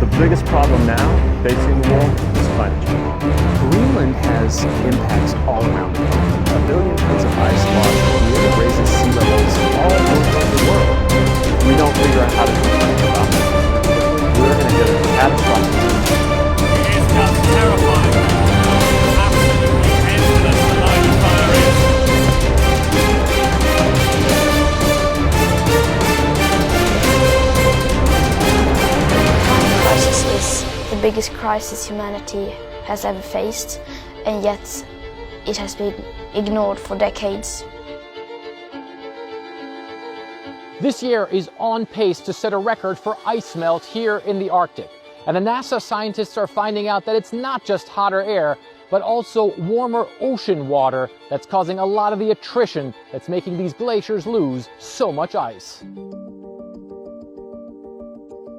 The biggest problem now facing the world is climate change. Greenland has impacts all around the planet. 1 billion tons of ice lost here raises sea levels all over the world. If we don't figure out how to do something about this, we're going to get a catastrophic. It is just terrifying. Absolutely endless the line of fire is. Climate crisis is the biggest crisis humanity has ever faced, and yet it has been ignored for decades. This year is on pace to set a record for ice melt here in the Arctic. And the NASA scientists are finding out that it's not just hotter air, but also warmer ocean water that's causing a lot of the attrition that's making these glaciers lose so much ice.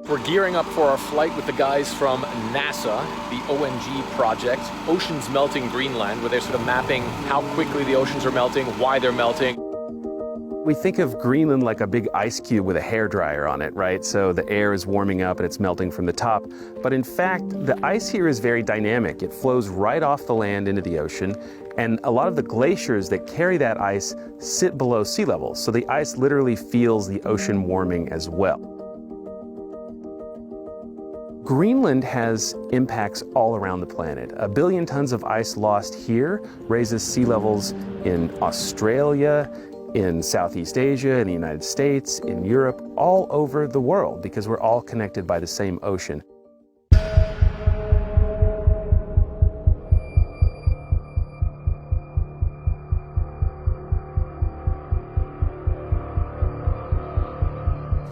We're gearing up for our flight with the guys from NASA, the ONG project, Oceans Melting Greenland, where they're sort of mapping how quickly the oceans are melting, why they're melting. We think of Greenland like a big ice cube with a hairdryer on it, right? So the air is warming up and it's melting from the top. But in fact, the ice here is very dynamic. It flows right off the land into the ocean, and a lot of the glaciers that carry that ice sit below sea level. So the ice literally feels the ocean warming as well. Greenland has impacts all around the planet. 1 billion tons of ice lost here raises sea levels in Australia, in Southeast Asia, in the United States, in Europe, all over the world, because we're all connected by the same ocean.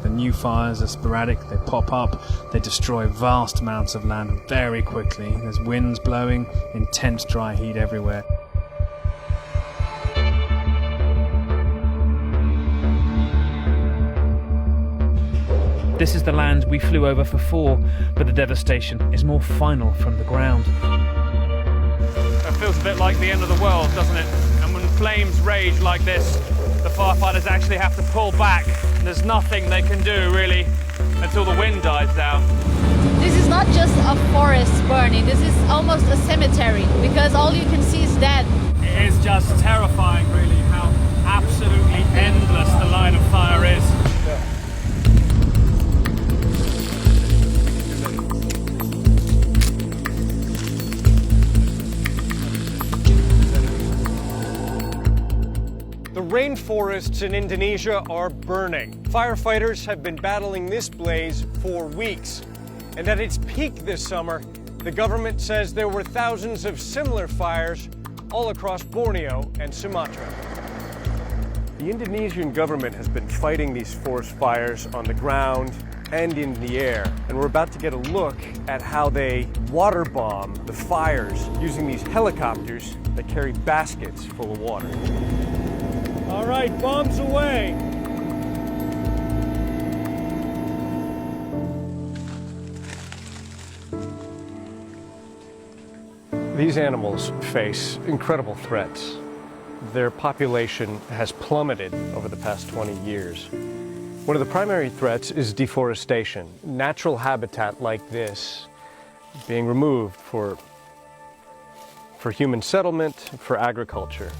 The new fires are sporadic, they pop up, they destroy vast amounts of land very quickly. There's winds blowing, intense dry heat everywhere. This is the land we flew over for 4, but the devastation is more final from the ground. It feels a bit like the end of the world, doesn't it? And when flames rage like this, the firefighters actually have to pull back. And there's nothing they can do, really, until the wind dies down. This is not just a forest burning, this is almost a cemetery, because all you can see is dead. It is just terrifying, really, how absolutely endless the line of fire is. The rainforests in Indonesia are burning. Firefighters have been battling this blaze for weeks. And at its peak this summer, the government says there were thousands of similar fires all across Borneo and Sumatra. The Indonesian government has been fighting these forest fires on the ground and in the air. And we're about to get a look at how they water bomb the fires using these helicopters that carry baskets full of water. All right, bombs away. These animals face incredible threats. Their population has plummeted over the past 20 years. One of the primary threats is deforestation. Natural habitat like this being removed for human settlement, for agriculture.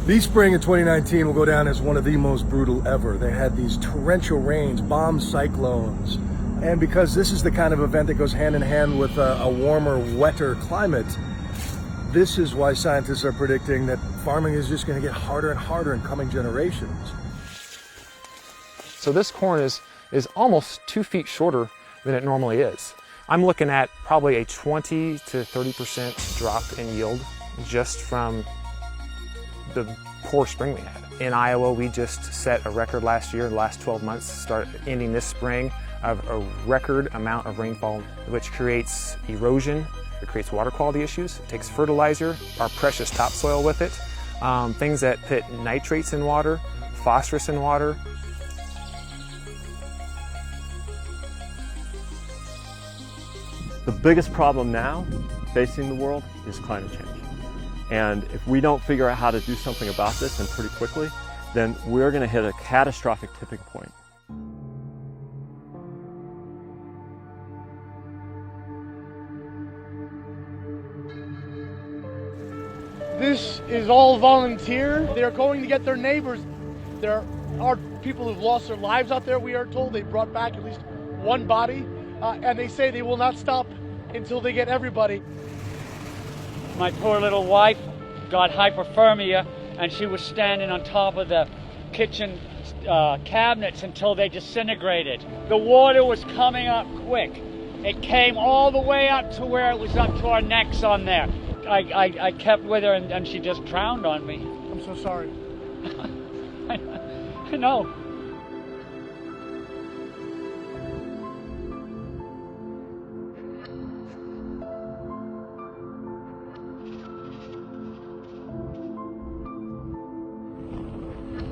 The spring of 2019 will go down as one of the most brutal ever. They had these torrential rains, bomb cyclones, and because this is the kind of event that goes hand in hand with a warmer, wetter climate, this is why scientists are predicting that farming is just going to get harder and harder in coming generations. So this corn is almost 2 feet shorter than it normally is. I'm looking at probably a 20 to 30% drop in yield just from the poor spring we had. In Iowa, we just set a record last year, the last 12 months, ending this spring, of a record amount of rainfall, which creates erosion, it creates water quality issues, it takes fertilizer, our precious topsoil with it, things that put nitrates in water, phosphorus in water. The biggest problem now facing the world is climate change. And if we don't figure out how to do something about this, and pretty quickly, then we're going to hit a catastrophic tipping point. This is all volunteer. They're going to get their neighbors. There are people who've lost their lives out there, we are told. They brought back at least one body, and they say they will not stop until they get everybody. My poor little wife got hypothermia, and she was standing on top of the kitchen cabinets until they disintegrated. The water was coming up quick. It came all the way up to where it was up to our necks on there. I kept with her, and she just drowned on me. I'm so sorry. I know.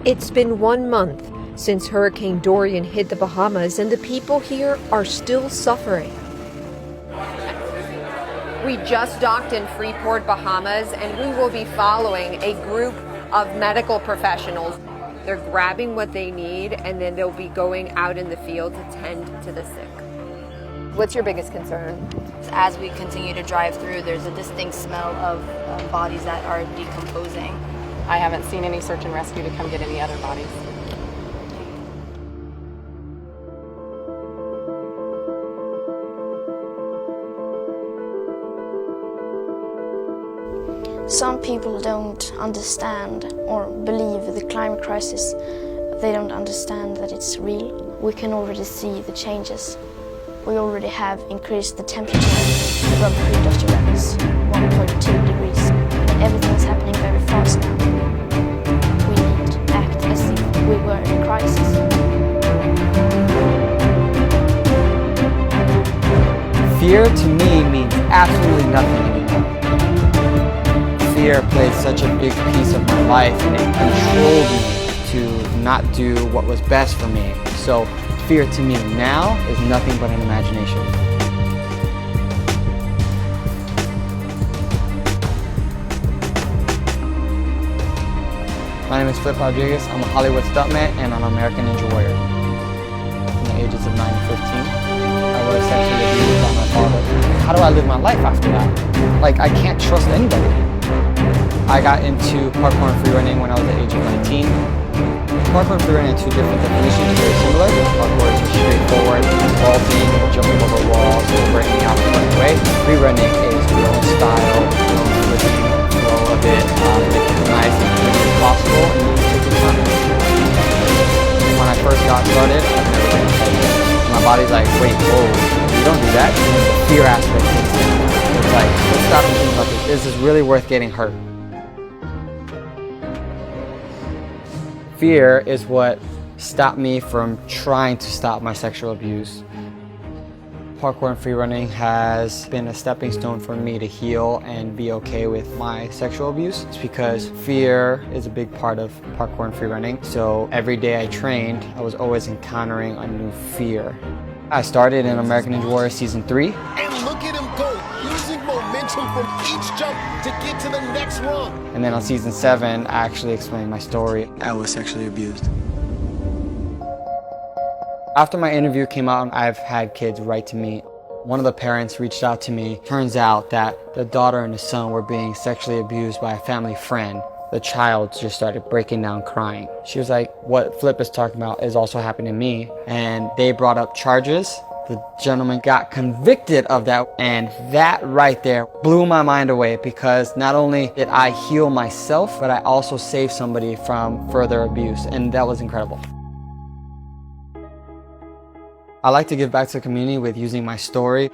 It's been 1 month since Hurricane Dorian hit the Bahamas, and the people here are still suffering. We just docked in Freeport, Bahamas, and we will be following a group of medical professionals. They're grabbing what they need, and then they'll be going out in the field to tend to the sick. What's your biggest concern? As we continue to drive through, there's a distinct smell of bodies that are decomposing. I haven't seen any search and rescue to come get any other bodies. Some people don't understand or believe the climate crisis. They don't understand that it's real. We can already see the changes. We already have increased the temperature above pre-industrial levels, 1.2 degrees. Everything's happening very fast now. We need to act as if we were in a crisis. Fear to me means absolutely nothing anymore. Fear played such a big piece of my life, and it controlled me to not do what was best for me. So fear to me now is nothing but an imagination. My name is Flip Rodriguez. I'm a Hollywood stuntman and I'm an American Ninja Warrior. From the ages of 9 and 15, I was sexually abused by my father. How do I live my life after that? Like, I can't trust anybody. I got into parkour and free running when I was at the age of 19. Parkour and free running are two different definitions, very similar. Parkour is straightforward, vaulting, jumping over walls, breaking out and running away. Free running is your own style, your own flipping, flow of it, making it nice and quick as possible, and you take your time. When I first got started, I've never been excited. My body's like, wait, whoa, you don't do that? And the fear aspect kicks in. It's like, let's stop and think about this. Is this really worth getting hurt? Fear is what stopped me from trying to stop my sexual abuse. Parkour and free running has been a stepping stone for me to heal and be okay with my sexual abuse. It's because fear is a big part of parkour and free running. So every day I trained, I was always encountering a new fear. I started in American Ninja Warrior Season 3. And look at him go, using momentum from each jump to get to the next run. And then on Season 7, I actually explained my story. I was sexually abused. After my interview came out, I've had kids write to me. One of the parents reached out to me. Turns out that the daughter and the son were being sexually abused by a family friend. The child just started breaking down crying. She was like, what Flip is talking about is also happening to me. And they brought up charges. The gentleman got convicted of that. And that right there blew my mind away, because not only did I heal myself, but I also saved somebody from further abuse. And that was incredible. I like to give back to the community with using my story.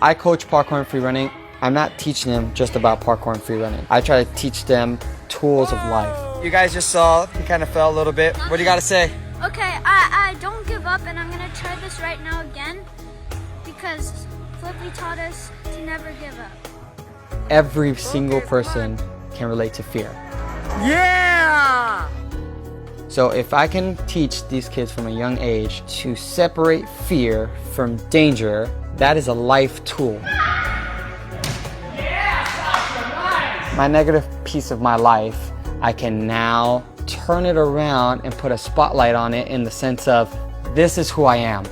I coach parkour and free running. I'm not teaching them just about parkour and free running. I try to teach them tools of life. You guys just saw, he kind of fell a little bit. What do you got to say? Okay, I don't give up, and I'm going to try this right now again, because Flippy taught us to never give up. Every single person can relate to fear. Yeah! So if I can teach these kids from a young age to separate fear from danger, that is a life tool. Yeah, Sasha, nice! My negative piece of my life, I can now turn it around and put a spotlight on it in the sense of, this is who I am.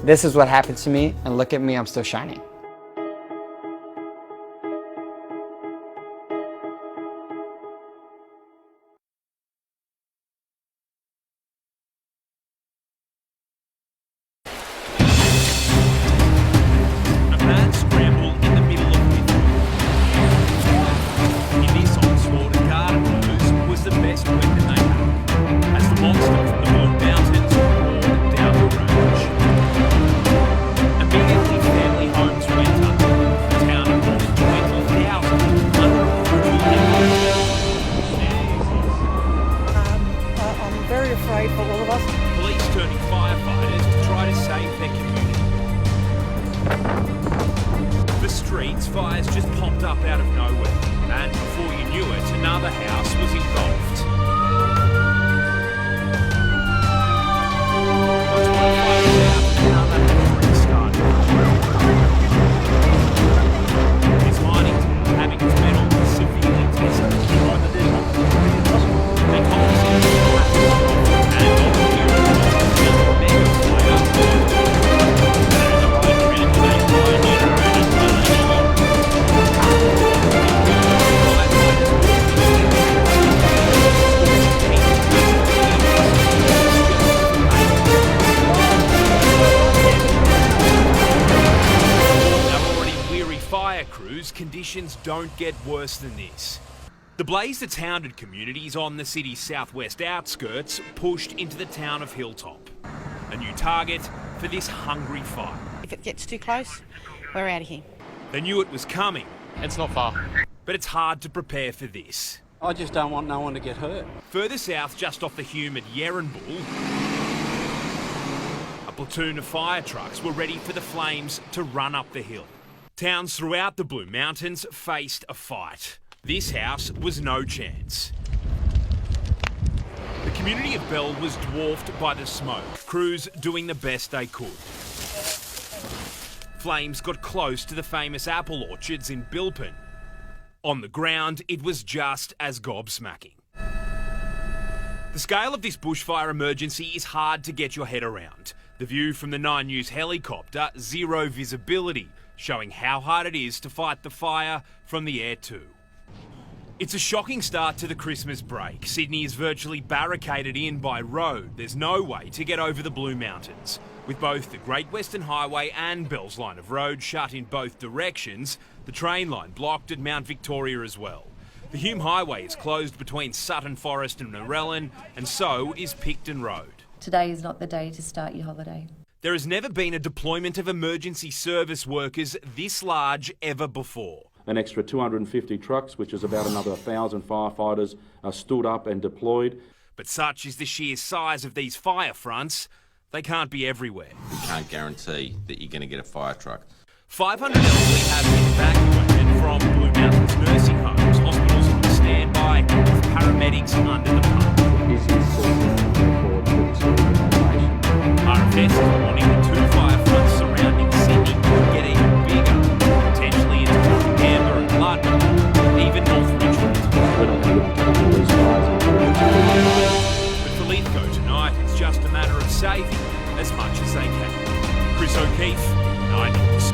This is what happened to me, and look at me, I'm still shining. For all of us. Police turning firefighters to try to save their community. The streets, fires just popped up out of nowhere, and before you knew it, another house was engulfed. Once one fire was out, another tree started. It's mining, having its metal severely tested. They confiscated conditions don't get worse than this. The blaze that's hounded communities on the city's southwest outskirts pushed into the town of Hilltop. A new target for this hungry fire. If it gets too close, we're out of here. They knew it was coming. It's not far. But it's hard to prepare for this. I just don't want no one to get hurt. Further south, just off the humid Yerenbull, a platoon of fire trucks were ready for the flames to run up the hill. Towns throughout the Blue Mountains faced a fight. This house was no chance. The community of Bell was dwarfed by the smoke, crews doing the best they could. Flames got close to the famous apple orchards in Bilpin. On the ground, it was just as gobsmacking. The scale of this bushfire emergency is hard to get your head around. The view from the 9 News helicopter, zero visibility, showing how hard it is to fight the fire from the air too. It's a shocking start to the Christmas break. Sydney is virtually barricaded in by road. There's no way to get over the Blue Mountains. With both the Great Western Highway and Bell's Line of Road shut in both directions, the train line blocked at Mount Victoria as well. The Hume Highway is closed between Sutton Forest and Narellan, and so is Picton Road. Today is not the day to start your holiday. There has never been a deployment of emergency service workers this large ever before. An extra 250 trucks, which is about another 1,000 firefighters, are stood up and deployed. But such is the sheer size of these fire fronts, they can't be everywhere. We can't guarantee that you're going to get a fire truck. 500 elderly have been evacuated from Blue Mountains nursing homes, hospitals on standby, with paramedics under the pump. RFS is warning the 2 fire fronts surrounding Sydney could get even bigger, potentially into Canberra and London, even North Richmond. But for Lithgow tonight, it's just a matter of saving as much as they can. Chris O'Keefe, 9 News.